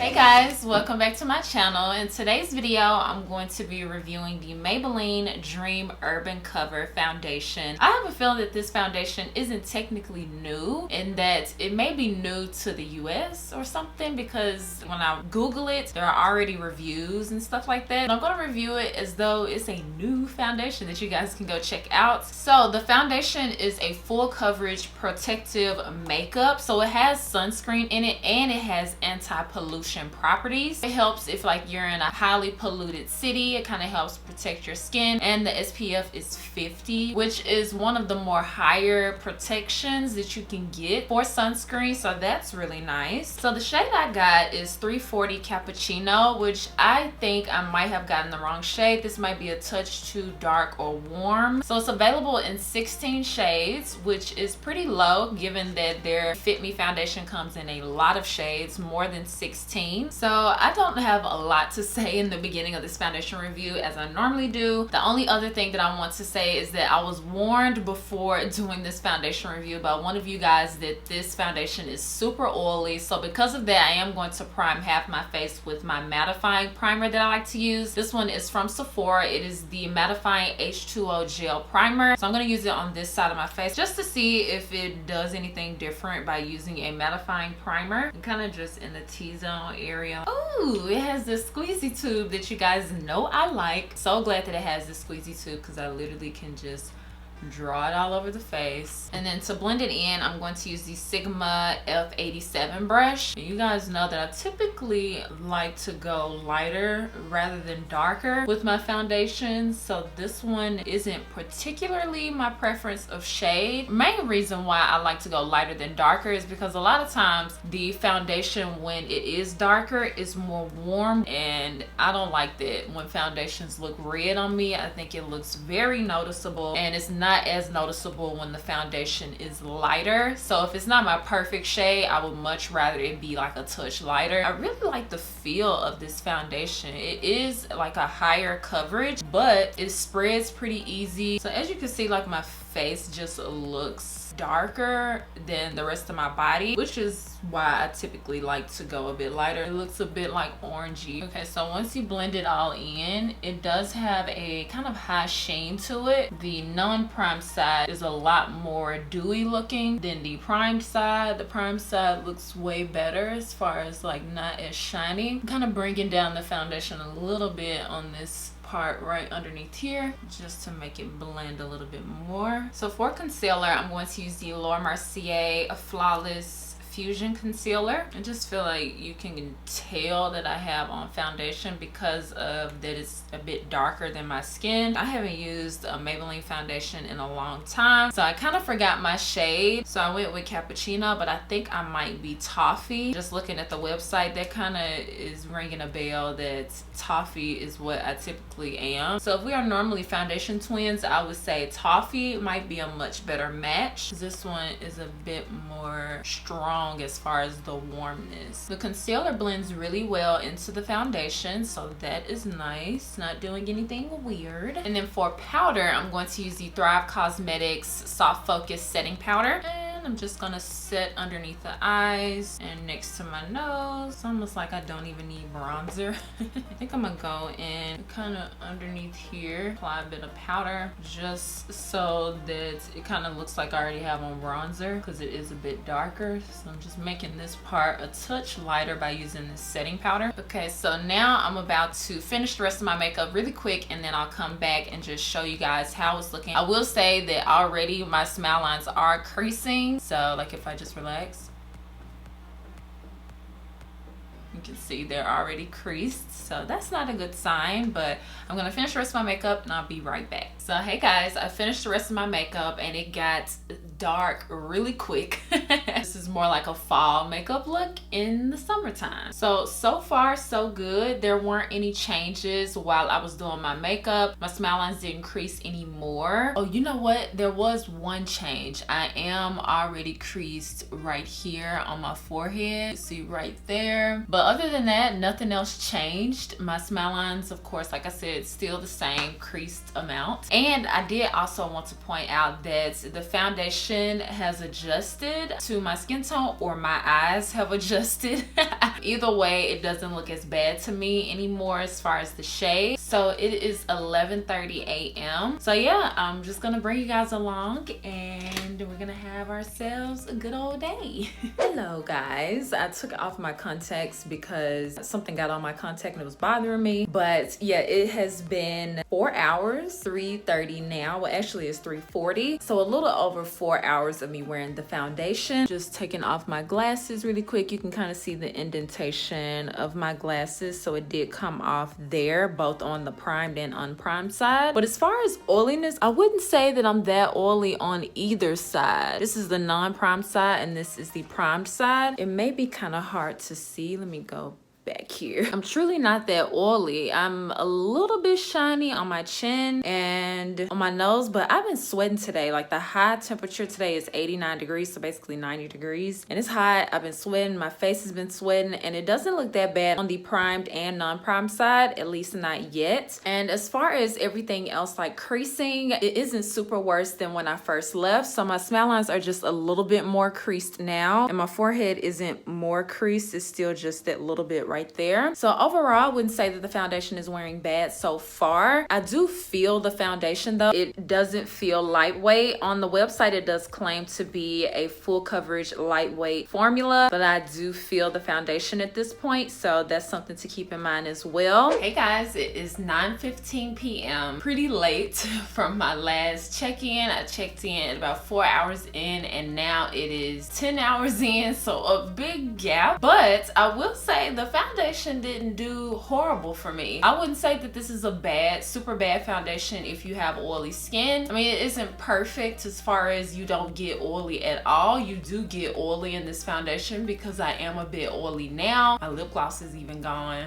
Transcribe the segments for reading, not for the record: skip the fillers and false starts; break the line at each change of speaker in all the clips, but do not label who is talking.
Hey guys, welcome back to my channel. In today's video, I'm going to be reviewing the Maybelline Dream Urban Cover Foundation. I have a feeling that this foundation isn't technically new and that it may be new to the US or something, because when I Google it, there are already reviews and stuff like that. And I'm going to review it as though it's a new foundation that you guys can go check out. So the foundation is a full coverage protective makeup. So it has sunscreen in it and it has anti-pollution properties. It helps if like you're in a highly polluted city. It kind of helps protect your skin, and the SPF is 50, which is one of the more higher protections that you can get for sunscreen, so that's really nice. So the shade I got is 340 Cappuccino, which I think I might have gotten the wrong shade. This might be a touch too dark or warm. So it's available in 16 shades, which is pretty low given that their Fit Me foundation comes in a lot of shades, more than 16. So I don't have a lot to say in the beginning of this foundation review as I normally do. The only other thing that I want to say is that I was warned before doing this foundation review by one of you guys that this foundation is super oily. So because of that, I am going to prime half my face with my mattifying primer that I like to use. This one is from Sephora. It is the mattifying H2O gel primer. So I'm going to use it on this side of my face just to see if it does anything different by using a mattifying primer. And kind of just in the T-zone area. Oh, it has this squeezy tube that you guys know I like. So glad that it has this squeezy tube because I literally can just draw it all over the face. And then to blend it in, I'm going to use the Sigma F87 brush. You guys know that I typically like to go lighter rather than darker with my foundations, so this one isn't particularly my preference of shade. Main reason why I like to go lighter than darker is because a lot of times the foundation, when it is darker, is more warm, and I don't like that when foundations look red on me. I think it looks very noticeable, and it's not as noticeable when the foundation is lighter. So if it's not my perfect shade, I would much rather it be like a touch lighter. I really like the feel of this foundation. It is like a higher coverage, but it spreads pretty easy. So as you can see, like my face just looks darker than the rest of my body, which is why I typically like to go a bit lighter. It looks a bit like orangey. Okay, so once you blend it all in, it does have a kind of high sheen to it. The non-primed side is a lot more dewy looking than the primed side. The primed side looks way better as far as like not as shiny. I'm kind of bringing down the foundation a little bit on this part right underneath here just to make it blend a little bit more. So for concealer, I'm going to use the Laura Mercier Flawless Fusion Concealer. I just feel like you can tell that I have on foundation because of that it's a bit darker than my skin. I haven't used a Maybelline foundation in a long time, so I kind of forgot my shade. So I went with Cappuccino, but I think I might be Toffee. Just looking at the website, that kind of is ringing a bell that Toffee is what I typically am. So if we are normally foundation twins, I would say Toffee might be a much better match. This one is a bit more strong as far as the warmness. The concealer blends really well into the foundation, so that is nice. Not doing anything weird. And then for powder, I'm going to use the Thrive Cosmetics Soft Focus Setting Powder. I'm just gonna set underneath the eyes and next to my nose. It's almost like I don't even need bronzer. I think I'm gonna go in kind of underneath here, apply a bit of powder just so that it kind of looks like I already have on bronzer because it is a bit darker. So I'm just making this part a touch lighter by using this setting powder. Okay, so now I'm about to finish the rest of my makeup really quick, and then I'll come back and just show you guys how it's looking. I will say that already my smile lines are creasing. So like if I just relax, you can see they're already creased, so that's not a good sign. But I'm gonna finish the rest of my makeup and I'll be right back. So hey guys, I finished the rest of my makeup and it got dark really quick. This is more like a fall makeup look in the summertime. So far so good. There weren't any changes while I was doing my makeup. My smile lines didn't crease anymore. Oh, you know what? There was one change. I am already creased right here on my forehead. See right there. But other than that, nothing else changed. My smile lines, of course, like I said, still the same creased amount. And I did also want to point out that the foundation has adjusted to my skin tone, or my eyes have adjusted. Either way, it doesn't look as bad to me anymore as far as the shade. So it is 11:30 a.m. So yeah, I'm just gonna bring you guys along and we're gonna have ourselves a good old day. Hello guys, I took off my contacts because something got on my contact and it was bothering me. But yeah, it has been 4 hours, 3:30 now. Well, actually it's 3:40. So a little over 4 hours of me wearing the foundation. Just taking off my glasses really quick. You can kind of see the indentation of my glasses. So it did come off there, both on the primed and unprimed side. But as far as oiliness, I wouldn't say that I'm that oily on either side. This is the non-primed side and this is the primed side. It may be kind of hard to see. Let me go back here. I'm truly not that oily. I'm a little bit shiny on my chin and on my nose, but I've been sweating today. Like the high temperature today is 89 degrees, so basically 90 degrees. And it's hot. I've been sweating. My face has been sweating and it doesn't look that bad on the primed and non-primed side, at least not yet. And as far as everything else, like creasing, it isn't super worse than when I first left. So my smile lines are just a little bit more creased now. And my forehead isn't more creased. It's still just that little bit right there. So overall, I wouldn't say that the foundation is wearing bad so far. I do feel the foundation though. It doesn't feel lightweight. On the website, it does claim to be a full coverage lightweight formula, but I do feel the foundation at this point. So that's something to keep in mind as well. Hey guys, it is 9:15 p.m. Pretty late from my last check-in. I checked in at about 4 hours in and now it is 10 hours in. So a big gap, but I will say the foundation didn't do horrible for me. I wouldn't say that this is a bad, super bad foundation if you have oily skin. I mean, it isn't perfect as far as you don't get oily at all. You do get oily in this foundation because I am a bit oily now. My lip gloss is even gone.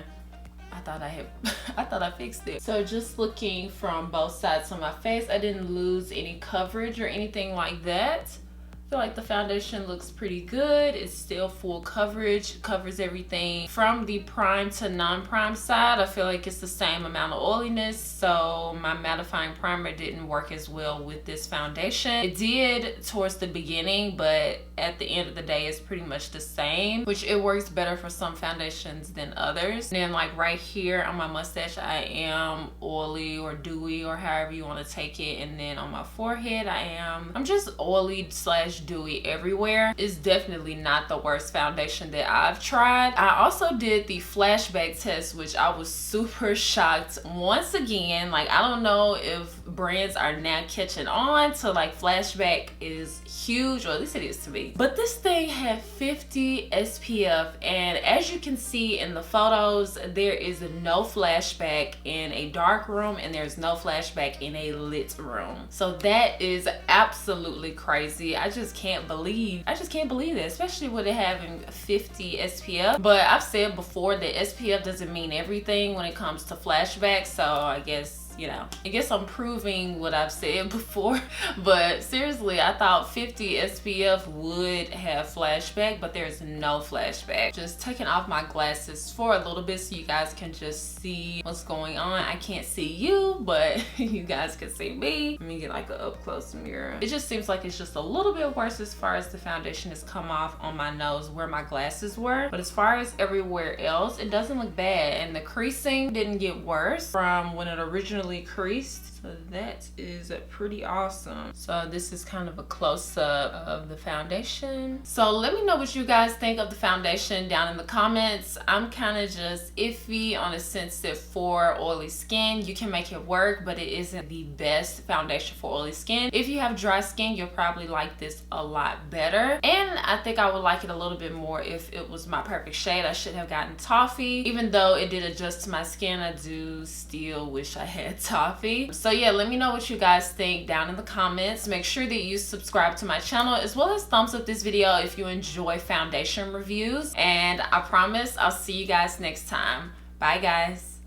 I thought I fixed it. So just looking from both sides of my face, I didn't lose any coverage or anything like that. I feel like the foundation looks pretty good. It's still full coverage, covers everything from the prime to non-prime side. I feel like it's the same amount of oiliness, so my mattifying primer didn't work as well with this foundation. It did towards the beginning, but at the end of the day it's pretty much the same, which it works better for some foundations than others. And then like right here on my mustache, I am oily or dewy or however you want to take it. And then on my forehead, I'm just oily slash dewy everywhere. It's definitely not the worst foundation that I've tried. I also did the Flashback Test, which I was super shocked once again. Like, I don't know if brands are now catching on to like Flashback is huge, or at least it is to me. But this thing had 50 SPF, and as you can see in the photos, there is no flashback in a dark room and there's no flashback in a lit room. So that is absolutely crazy. I just can't believe it, especially with it having 50 SPF. But I've said before that SPF doesn't mean everything when it comes to flashback, so I guess, you know, I guess I'm proving what I've said before. But seriously, I thought 50 SPF would have flashback, but there's no flashback. Just taking off my glasses for a little bit so you guys can just see what's going on. I can't see you, but you guys can see me. Let me get like an up close mirror. It just seems like it's just a little bit worse as far as the foundation has come off on my nose where my glasses were. But as far as everywhere else, it doesn't look bad. And the creasing didn't get worse from when it originally creased. So that is pretty awesome. So this is kind of a close-up of the foundation. So let me know what you guys think of the foundation down in the comments. I'm kind of just iffy on a sense that for oily skin, you can make it work, but it isn't the best foundation for oily skin. If you have dry skin, you'll probably like this a lot better. And I think I would like it a little bit more if it was my perfect shade. I should have gotten toffee. Even though it did adjust to my skin, I do still wish I had toffee. So yeah, let me know what you guys think down in the comments. Make sure that you subscribe to my channel, as well as thumbs up this video if you enjoy foundation reviews. And I promise I'll see you guys next time. Bye guys.